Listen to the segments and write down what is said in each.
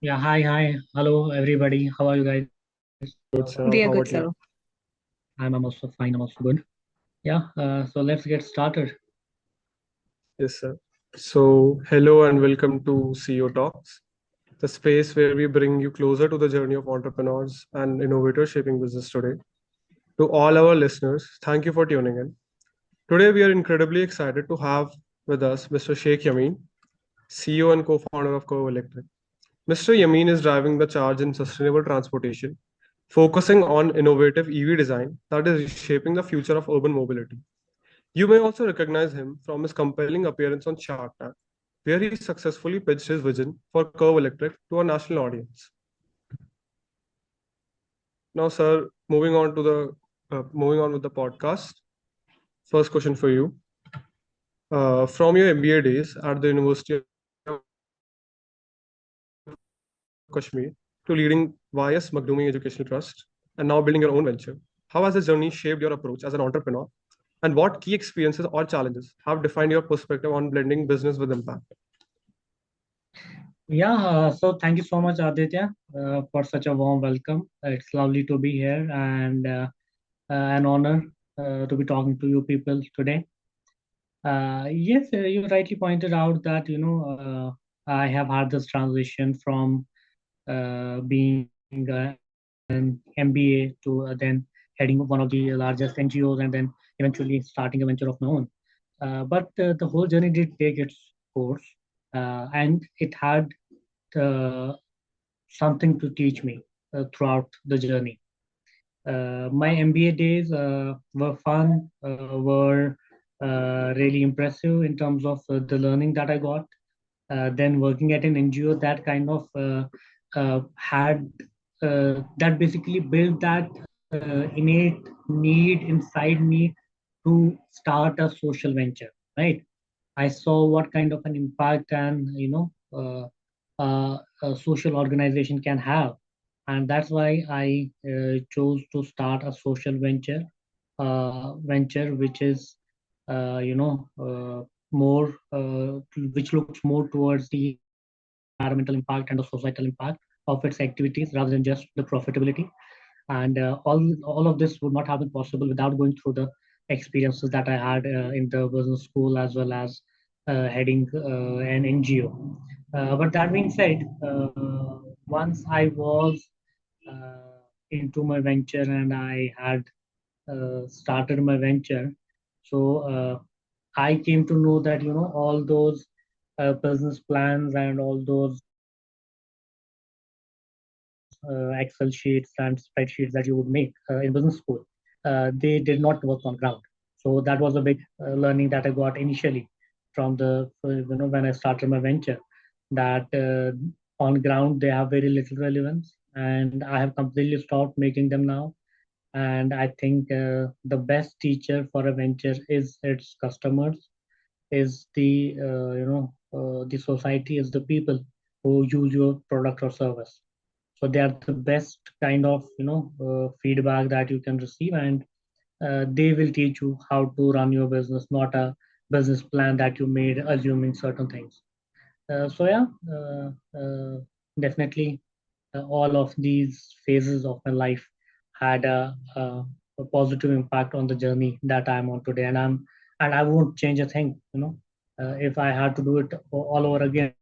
Yeah, hi. Hello, everybody. How are you guys? Good, sir. We are How good, about you? sir. I'm also fine. I'm also good. Yeah, so let's get started. Yes, sir. So, hello and welcome to CEO Talks, the space where we bring you closer to the journey of entrepreneurs and innovators shaping business today. To all our listeners, thank you for tuning in. Today, we are incredibly excited to have with us Mr. Sheikh Yamin, CEO and co founder of Curve Electric. Mr. Yamin is driving the charge in sustainable transportation, focusing on innovative EV design that is reshaping the future of urban mobility. You may also recognize him from his compelling appearance on Shark Tank, where he successfully pitched his vision for Curve Electric to a national audience. Now, sir, moving on with the podcast. First question for you: from your MBA days at the University of Kashmir to leading YS Magdumi Educational Trust, and now building your own venture, how has this journey shaped your approach as an entrepreneur? And what key experiences or challenges have defined your perspective on blending business with impact? Yeah, so thank you so much, Aditya, for such a warm welcome. It's lovely to be here and an honor to be talking to you people today. Yes, you rightly pointed out that, I have had this transition from being an MBA to then heading one of the largest NGOs and then eventually starting a venture of my own. But the whole journey did take its course, and it had uh, something to teach me throughout the journey. My MBA days were fun, were really impressive in terms of the learning that I got. Then working at an NGO that kind of had that basically built that innate need inside me to start a social venture, right? I saw what kind of an impact and a social organization can have, and that's why I chose to start a social venture which is more which looks more towards the environmental impact and the societal impact of its activities rather than just the profitability. And all of this would not have been possible without going through the experiences that I had in the business school as well as heading an NGO. But that being said, once I was into my venture and I had started my venture, so I came to know that all those business plans and all those Excel sheets and spreadsheets that you would make in business school, they did not work on ground. So that was a big learning that I got initially from the when I started my venture. That on ground they have very little relevance, and I have completely stopped making them now. And I think the best teacher for a venture is its customers, is the society, is the people who use your product or service. So they are the best kind of feedback that you can receive, and they will teach you how to run your business, not a business plan that you made assuming certain things. So yeah, definitely all of these phases of my life had a positive impact on the journey that I'm on today, and I won't change a thing. If I had to do it all over again, I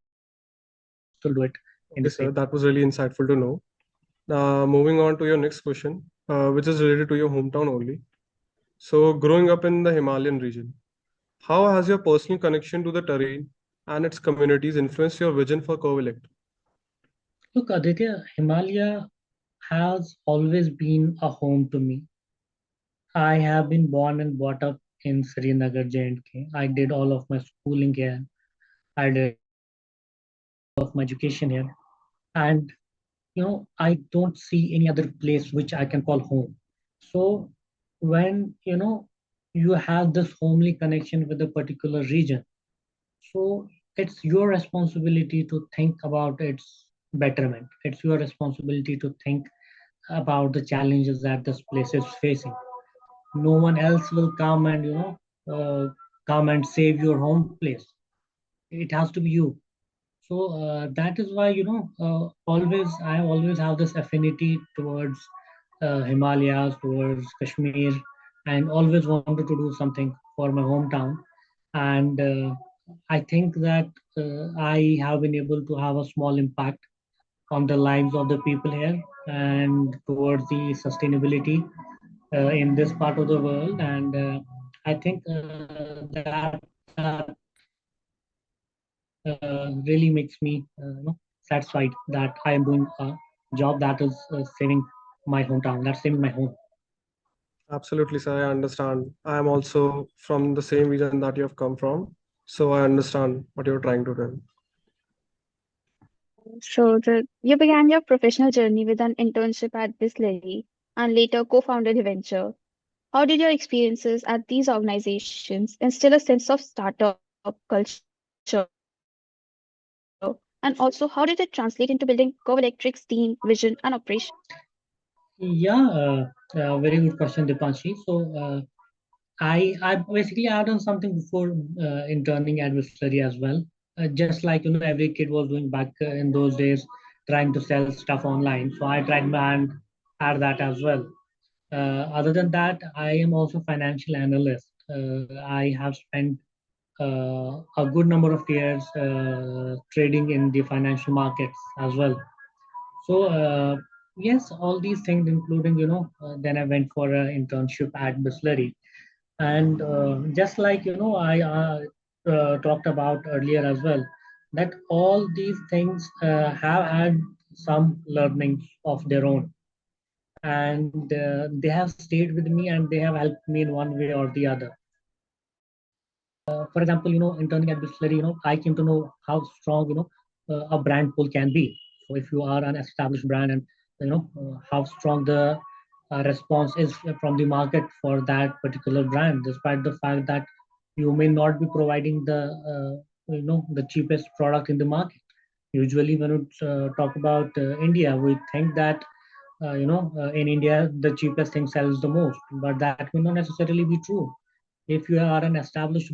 would still do it in the same way. Okay, sir, that was really insightful to know. Moving on to your next question, which is related to your hometown only. So, growing up in the Himalayan region, how has your personal connection to the terrain and its communities influenced your vision for Curve Electric? Look, Aditya, Himalaya has always been a home to me. I have been born and brought up in Srinagar, J&K. I did all of my schooling here. I did all of my education here. And, I don't see any other place which I can call home. So when, you have this homely connection with a particular region, so it's your responsibility to think about its betterment. It's your responsibility to think about the challenges that this place is facing. No one else will come and come and save your home place. It has to be you. That is why, I always have this affinity towards Himalayas, towards Kashmir, and always wanted to do something for my hometown. And I think that I have been able to have a small impact on the lives of the people here and towards the sustainability in this part of the world. And I think that really makes me satisfied that I am doing a job that is saving my hometown, that's saving my home. Absolutely, sir. I understand. I am also from the same region that you have come from, so I understand what you're trying to tell. You began your professional journey with an internship at Bisleri and later co-founded Venture. How did your experiences at these organizations instill a sense of startup culture? And also, how did it translate into building Curve Electric's team, vision, and operations? Yeah, very good question, Dipanshi. I basically I've done something before interning at Whistlery as well. Just like every kid was doing back in those days, trying to sell stuff online. So I tried my hand at that as well. Other than that, I am also financial analyst. I have spent a good number of years trading in the financial markets as well. Yes, all these things, including then I went for an internship at Bisleri, and just like I talked about earlier as well, that all these things have had some learnings of their own, and they have stayed with me and they have helped me in one way or the other. For example, interning at Bisleri, I came to know how strong a brand pull can be. So if you are an established brand, and how strong the response is from the market for that particular brand, despite the fact that you may not be providing the cheapest product in the market. Usually when we talk about India, we think that in India the cheapest thing sells the most, but that may not necessarily be true. If you are an established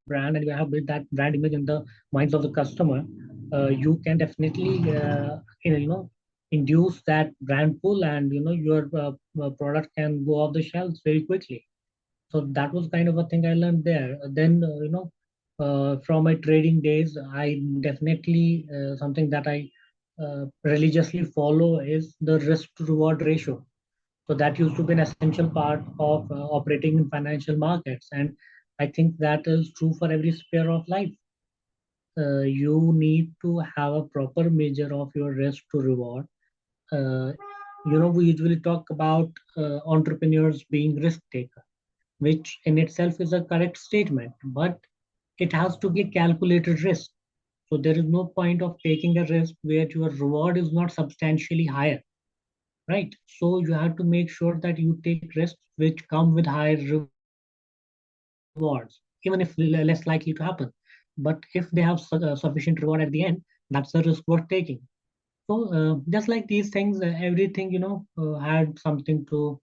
brand and you have built that brand image in the minds of the customer, you can definitely induce that brand pull, and your product can go off the shelves very quickly. So that was kind of a thing I learned there. Then from my trading days, I definitely something that I religiously follow is the risk to reward ratio. So that used to be an essential part of operating in financial markets, and I think that is true for every sphere of life. You need to have a proper measure of your risk to reward. Uh, we usually talk about entrepreneurs being risk taker, which in itself is a correct statement, but it has to be a calculated risk. So there is no point of taking a risk where your reward is not substantially higher, right? So you have to make sure that you take risks which come with higher rewards, even if less likely to happen. But if they have sufficient reward at the end, that's a risk worth taking. So just like these things, everything had something to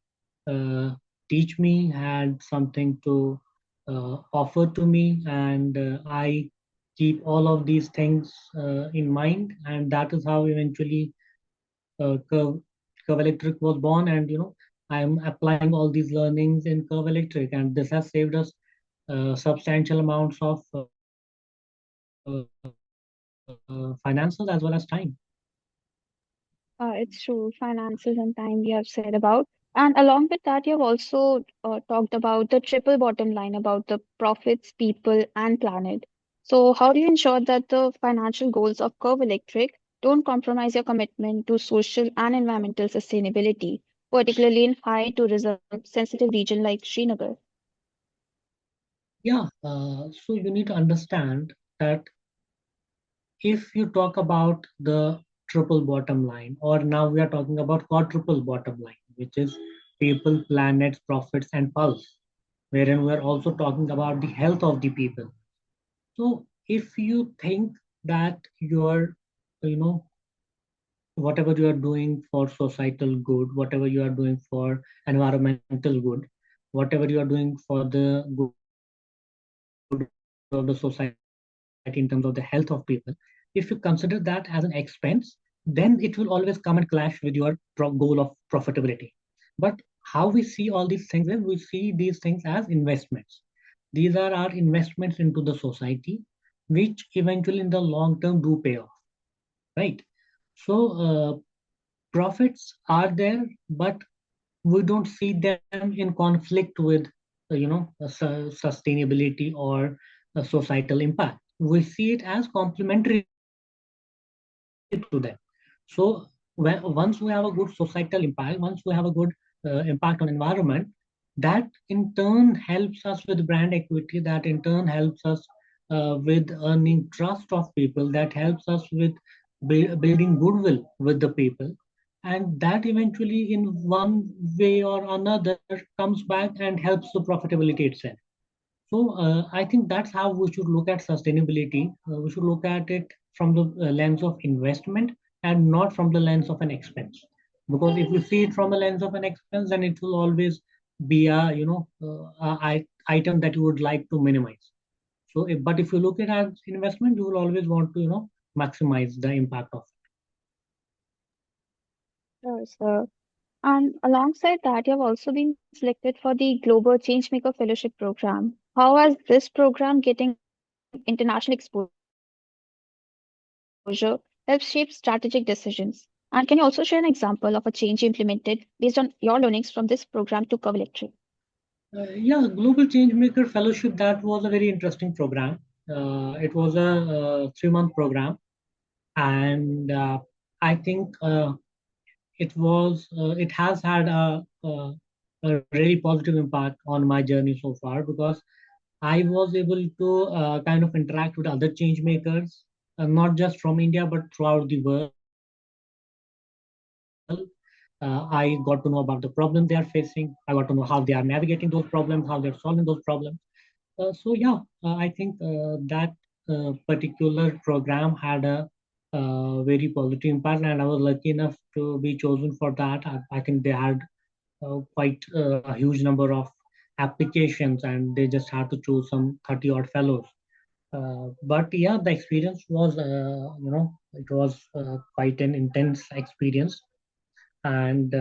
teach me, had something to offer to me, and I keep all of these things in mind, and that is how eventually Curve Electric was born, and I'm applying all these learnings in Curve Electric, and this has saved us substantial amounts of finances as well as time. It's true, finances and time you have said about. And along with that, you have also talked about the triple bottom line about the profits, people, and planet. So, how do you ensure that the financial goals of Curve Electric don't compromise your commitment to social and environmental sustainability, particularly in high tourism sensitive region like Srinagar? Yeah, so you need to understand that if you talk about the triple bottom line, or now we are talking about quadruple bottom line, which is people, planets, profits, and pulse, wherein we are also talking about the health of the people. So if you think that your, you know, whatever you are doing for societal good, whatever you are doing for environmental good, whatever you are doing for the good of the society, society, in terms of the health of people, if you consider that as an expense, then it will always come and clash with your goal of profitability. But how we see all these things is, we see these things as investments. These are our investments into the society, which eventually in the long term do pay off, right? So profits are there, but we don't see them in conflict with sustainability or societal impact. We see it as complementary to them. So once we have a good societal impact, once we have a good impact on environment, that in turn helps us with brand equity, that in turn helps us with earning trust of people, that helps us with building goodwill with the people, and that eventually in one way or another comes back and helps the profitability itself. So I think that's how we should look at sustainability. We should look at it from the lens of investment and not from the lens of an expense, because if you see it from a lens of an expense, then it will always be a item that you would like to minimize. So but if you look at it as investment, you will always want to maximize the impact of. Sure, sir. And alongside that, you have also been selected for the Global Changemaker Fellowship program. How has this program getting international exposure helps shape strategic decisions? And can you also share an example of a change you implemented based on your learnings from this program to Curve Electric? Yeah, Global Changemaker Fellowship, that was a very interesting program. It was a 3-month program, and I think it has had a really positive impact on my journey so far, because I was able to kind of interact with other change makers, not just from India but throughout the world. I got to know about the problems they are facing. I got to know how they are navigating those problems, how they're solving those problems. So yeah, I think that particular program had a very positive impact, and I was lucky enough to be chosen for that. I think they had quite a huge number of applications, and they just had to choose some 30 odd fellows. But yeah, the experience was, it was quite an intense experience. And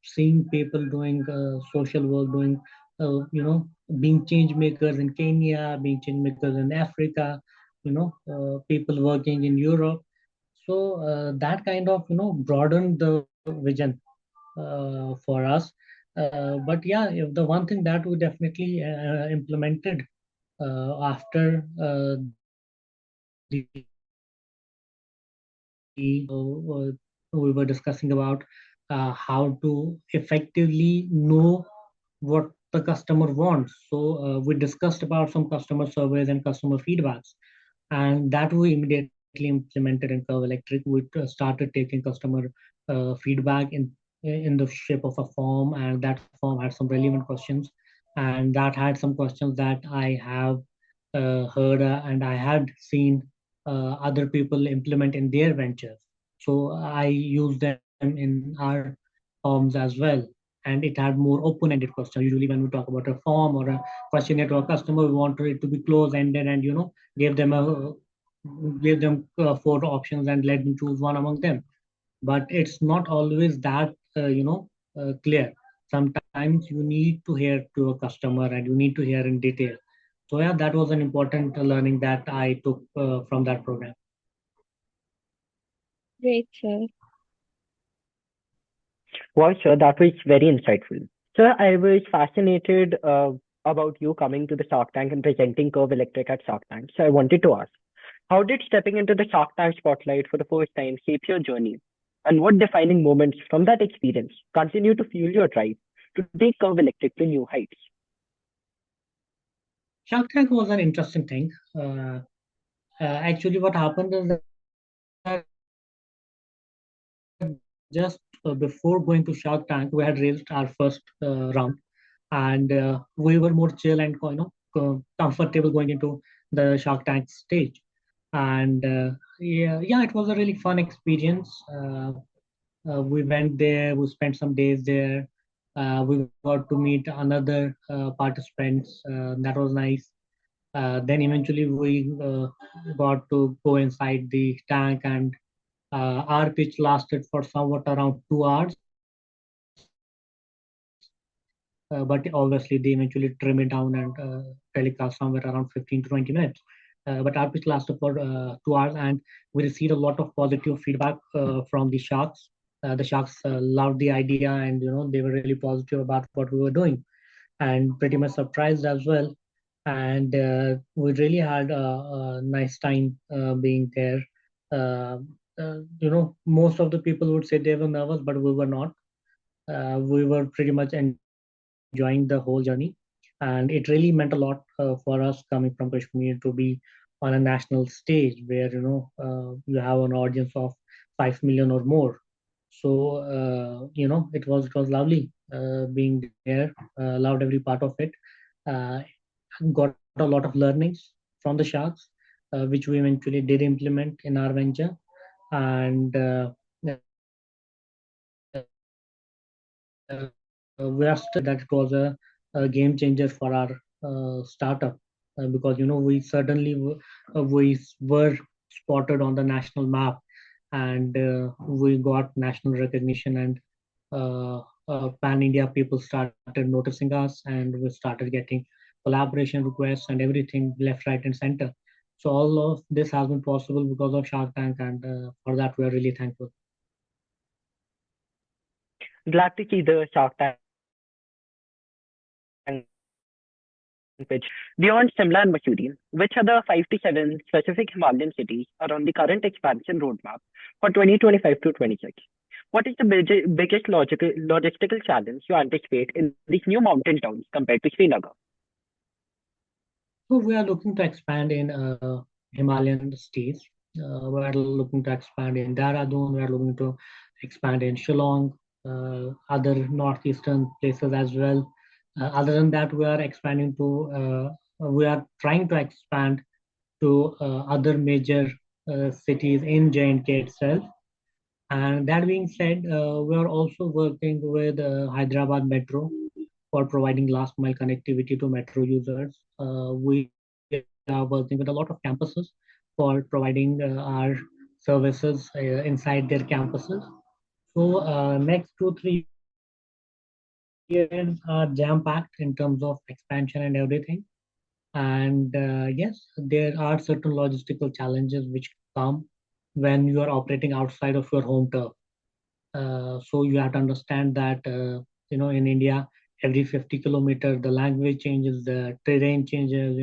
seeing people doing social work, doing being change makers in Kenya, being change makers in Africa, people working in Europe. So that kind of broadened the vision for us. But yeah, if the one thing that we definitely implemented after the we were discussing about how to effectively know what the customer wants. So we discussed about some customer surveys and customer feedbacks, and that we immediately implemented in Curve Electric. We started taking customer feedback in the shape of a form, and that form had some relevant questions, and that had some questions that I have heard and I had seen other people implement in their ventures. So I use them in our forms as well. And it had more open-ended questions. Usually, when we talk about a form or a questionnaire to a customer, we want it to be close-ended and give them a give them 4 options and let them choose one among them. But it's not always that clear. Sometimes you need to hear to a customer and you need to hear in detail. So yeah, that was an important learning that I took from that program. Great, sir. Wow, sir, that was very insightful. Sir, I was fascinated about you coming to the Shark Tank and presenting Curve Electric at Shark Tank. So I wanted to ask, how did stepping into the Shark Tank spotlight for the first time shape your journey? And what defining moments from that experience continue to fuel your drive to take Curve Electric to new heights? Shark Tank was an interesting thing. Actually, what happened is that just before going to Shark Tank, we had raised our first round, and we were more chill and comfortable going into the Shark Tank stage. And yeah, it was a really fun experience. We went there, we spent some days there. We got to meet another participants. That was nice. Then eventually we got to go inside the tank, and our pitch lasted for somewhat around 2 hours. But obviously they eventually trim it down and telecast somewhere around 15 to 20 minutes. But our pitch lasted for 2 hours, and we received a lot of positive feedback from the sharks. The sharks loved the idea, and they were really positive about what we were doing, and pretty much surprised as well. And we really had a nice time being there. Most of the people would say they were nervous, but we were not. We were pretty much enjoying the whole journey, and it really meant a lot for us coming from Kashmir to be on a national stage where you have an audience of 5 million or more. So it was lovely being there. Loved every part of it. Uh, got a lot of learnings from the sharks, which we eventually did implement in our venture, and we are still that it was a game changer for our startup, because we were spotted on the national map, and we got national recognition, and pan India people started noticing us, and we started getting collaboration requests and everything left, right, and center. So all of this has been possible because of Shark Tank, and for that we are really thankful. Glad to see the Shark Tank pitch. Beyond Simla and Mussoorie, which are the 5 to 7 specific Himalayan cities are on the current expansion roadmap for 2025 to 26? What is the biggest logistical challenge you anticipate in these new mountain towns compared to Srinagar? So we are looking to expand in Himalayan states. We are looking to expand in Dehradun. We are looking to expand in Shillong, other northeastern places as well. Other than that, we are trying to expand to other major cities in J&K itself. And that being said, we are also working with Hyderabad Metro for providing last mile connectivity to metro users. We are working with a lot of campuses for providing our services inside their campuses. So next 2 3 years are jam packed in terms of expansion and everything. And yes, there are certain logistical challenges which come when you are operating outside of your home turf. So you have to understand that in India, every 50 kilometers, the language changes, the terrain changes,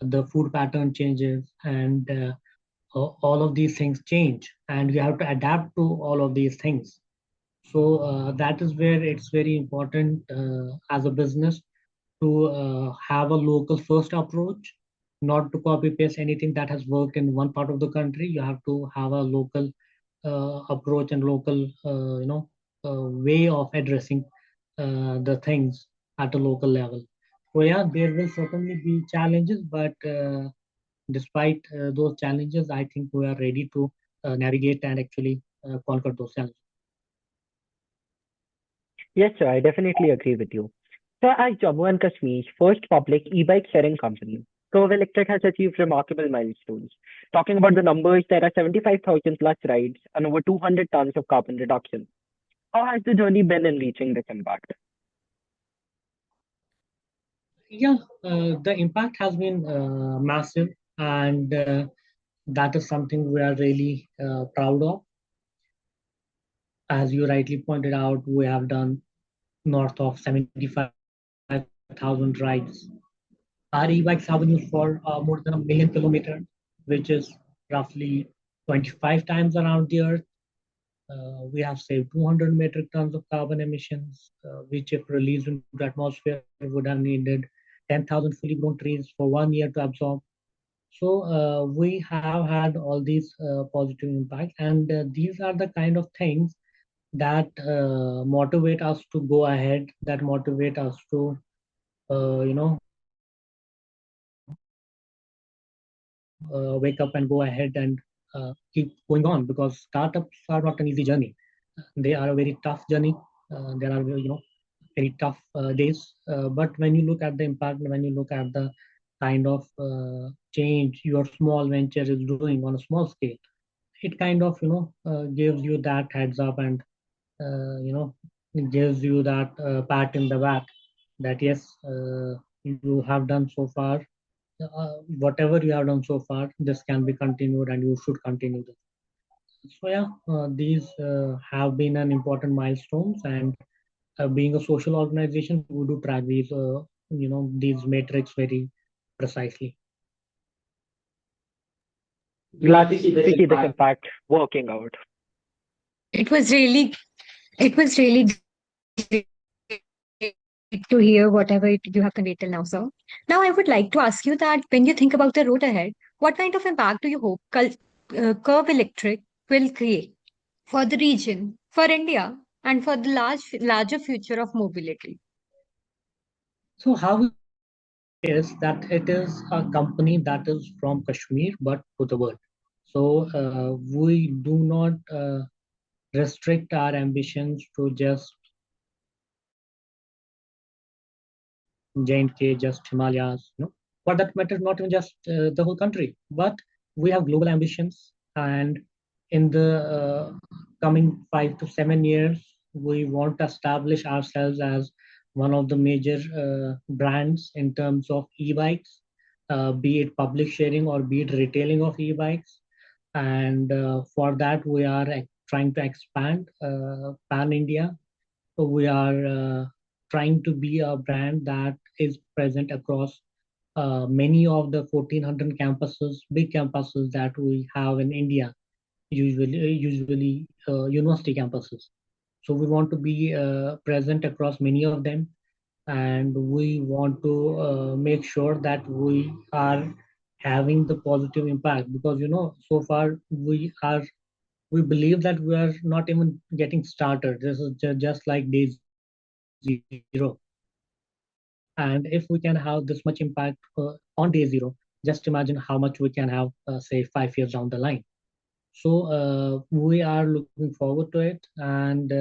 the food pattern changes, and all of these things change, and you have to adapt to all of these things. So that is where it's very important as a business to have a local first approach, not to copy paste anything that has worked in one part of the country. You have to have a local approach and local, way of addressing the things at a local level. So yeah, there will certainly be challenges, but despite those challenges, I think we are ready to navigate and actually conquer those challenges. Yes, sir, I definitely agree with you. So, as Jammu and Kashmir's first public e-bike sharing company, Curve Electric has achieved remarkable milestones. Talking about the numbers, there are 75,000 plus rides and over 200 tons of carbon reduction. How has the journey been in reaching this impact? Yeah, the impact has been massive, and that is something we are really proud of. As you rightly pointed out, we have done north of 75,000 rides. Our e-bikes have been used for more than 1 million kilometers, which is roughly 25 times around the Earth. We have saved 200 metric tons of carbon emissions, which, if released into the atmosphere, would have needed 10,000 fully grown trees for 1 year to absorb. So we have had all these positive impacts, and these are the kind of things that motivate us to go ahead, that motivate us to wake up and go ahead and keep going on, because startups are not an easy journey. They are a very tough journey. There are very tough days. But when you look at the impact, when you look at the kind of change your small venture is doing on a small scale, it kind of gives you that heads up, and it gives you that pat in the back that yes, you have done so far, whatever you have done so far, this can be continued and you should continue this. So yeah, these have been an important milestones, and being a social organization, we do track these these metrics very precisely. Glad to see this impact working out. It was really, it was really great to hear whatever you have conveyed till now, sir. Now, I would like to ask you that when you think about the road ahead, what kind of impact do you hope Curve Electric will create for the region, for India, and for the larger future of mobility? So how we see it is that it is a company that is from Kashmir but to the world. So we do not restrict our ambitions to just J&K, just Himalayas, for that matter, not even just the whole country, but we have global ambitions. And in the coming 5 to 7 years, we want to establish ourselves as one of the major brands in terms of e-bikes, be it public sharing or be it retailing of e-bikes. And for that, we are trying to expand pan India. So we are trying to be a brand that is present across many of the 1400 campuses, big campuses that we have in India, usually university campuses. So we want to be present across many of them, and we want to make sure that we are having the positive impact, because so far we believe that we are not even getting started. This is just like day zero. And if we can have this much impact on day zero, just imagine how much we can have, say, 5 years down the line. So we are looking forward to it. And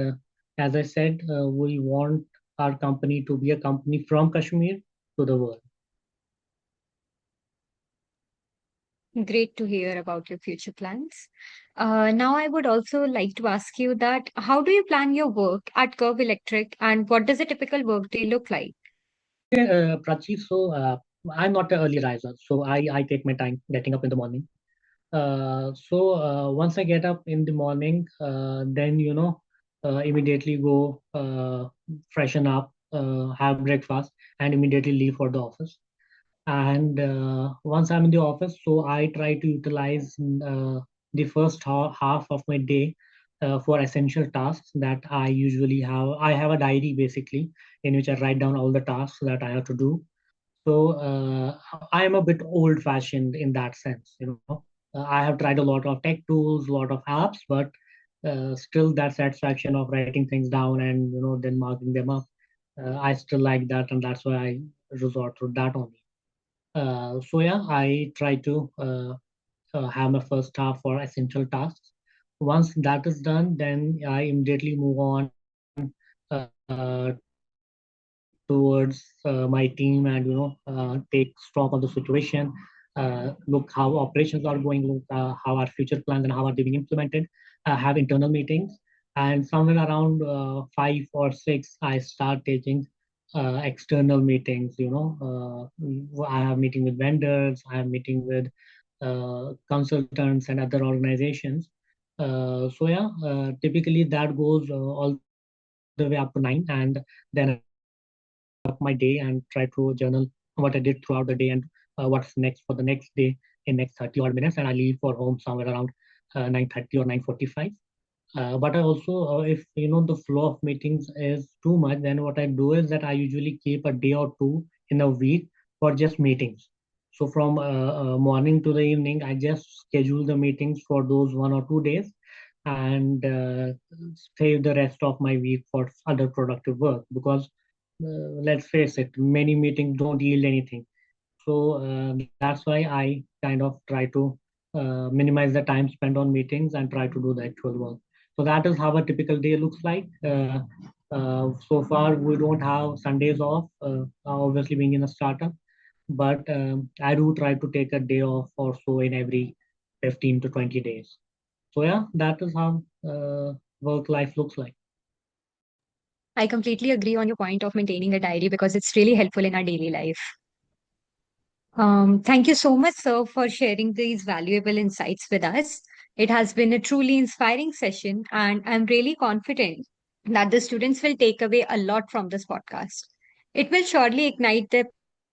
as I said, we want our company to be a company from Kashmir to the world. Great to hear about your future plans. Now, I would also like to ask you that how do you plan your work at Curve Electric, and what does a typical workday look like? Okay, Prachi, so I'm not an early riser, so I take my time getting up in the morning. So once I get up in the morning, then immediately go freshen up, have breakfast, and immediately leave for the office. And once I'm in the office, so I try to utilize the first half of my day for essential tasks that I usually have. I have a diary basically in which I write down all the tasks that I have to do. So I am a bit old-fashioned in that sense. I have tried a lot of tech tools, a lot of apps, but still that satisfaction of writing things down and then marking them up. I still like that, and that's why I resort to that only. So yeah, I try to have my first half for essential tasks. Once that is done, then I immediately move on towards my team, and take stock of the situation, look how operations are going, look how our future plans and how are they being implemented, have internal meetings, and somewhere around 5 or 6, I start taking external meetings. I have meeting with vendors, I have meeting with consultants and other organizations. So yeah, typically that goes all the way up to 9, and then I wrap up my day and try to journal what I did throughout the day, and what's next for the next day in next 30 odd minutes, and I leave for home somewhere around 9:30 or 9:45. But I also, if the flow of meetings is too much, then what I do is that I usually keep a day or two in a week for just meetings. So from morning to the evening, I just schedule the meetings for those 1 or 2 days, and save the rest of my week for other productive work. Because let's face it, many meetings don't yield anything. So that's why I kind of try to minimize the time spent on meetings and try to do the actual work. So that is how a typical day looks like. So far, we don't have Sundays off, obviously being in a startup. but I do try to take a day off or so in every 15 to 20 days. So yeah, that is how work life looks like. I completely agree on your point of maintaining a diary because it's really helpful in our daily life. Thank you so much, sir, for sharing these valuable insights with us. It has been a truly inspiring session, and I'm really confident that the students will take away a lot from this podcast. It will surely ignite their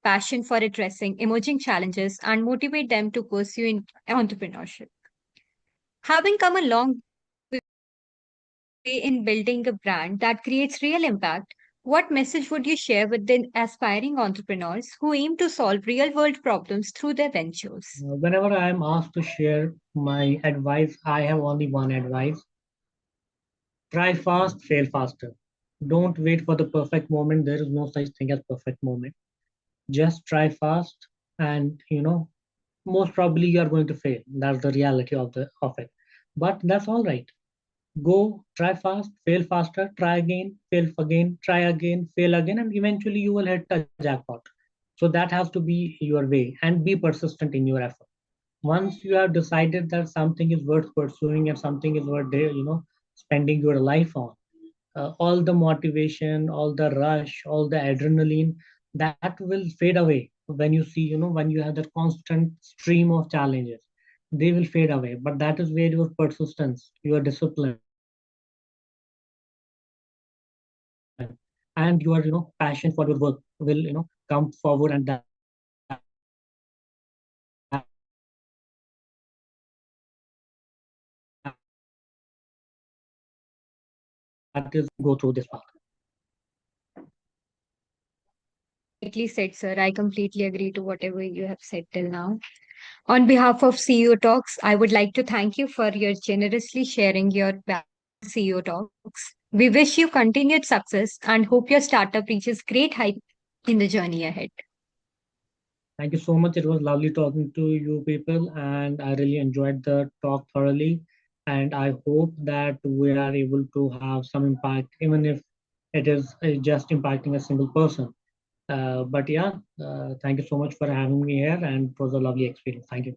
passion for addressing emerging challenges and motivate them to pursue entrepreneurship. Having come a long way in building a brand that creates real impact, what message would you share with the aspiring entrepreneurs who aim to solve real world problems through their ventures? Whenever I am asked to share my advice, I have only one advice: try fast, fail faster. Don't wait for the perfect moment. There is no such thing as perfect moment. Just try fast, and most probably you are going to fail. That's the reality of it. But that's all right. Go, try fast, fail faster, try again, fail again, try again, fail again, and eventually you will hit a jackpot. So that has to be your way, and be persistent in your effort. Once you have decided that something is worth pursuing and something is worth spending your life on, all the motivation, all the rush, all the adrenaline, that will fade away when you see, when you have that constant stream of challenges. They will fade away, but that is where your persistence, your discipline, and your passion for your work will come forward, and that is going to go through this path. Rightly said, sir. I completely agree to whatever you have said till now. On behalf of CEO Talks, I would like to thank you for your generously sharing your valuable CEO Talks. We wish you continued success and hope your startup reaches great height in the journey ahead. Thank you so much. It was lovely talking to you people, and I really enjoyed the talk thoroughly. And I hope that we are able to have some impact, even if it is just impacting a single person. But yeah, thank you so much for having me here, and it was a lovely experience. Thank you.